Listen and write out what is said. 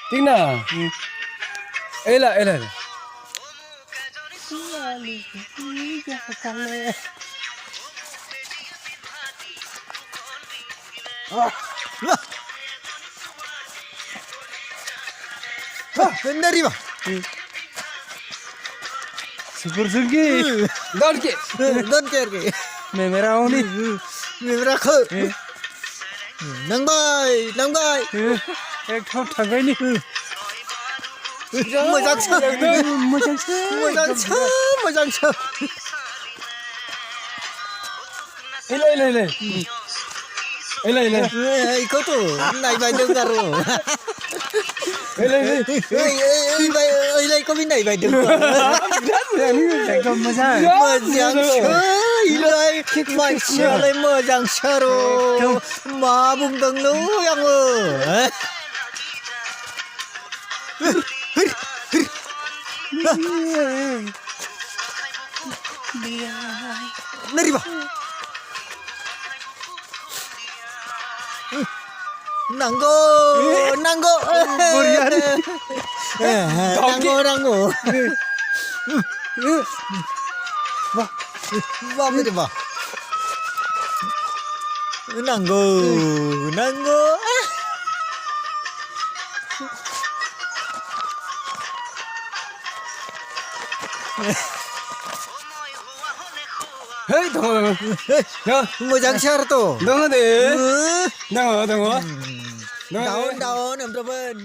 Tina. Ela, ela. Nariba. Super Sulki. Don't get. Don't care ke. मैं मेरा हूँ नहीं. मेरा खो. नंगाई. एक ठो ठगाई नहीं. मोजां छ. मोजां छ. Ela, ela, ela. Ela, ela. Ikaw to. Naibay daw karo. Ela, ela. Ilay ko naibay daw karo. एकदम मजा है. मोजां छ. Ilay मानसियालाय मोजां छरो. मा बुंदोंनो आङो. Nariba. Nanggo. Nanggo. Ba mo ba? Nanggo. Hey, tunggu. Ya, Mojaang syar to. tunggu deh. Tunggu. Daun, em teman.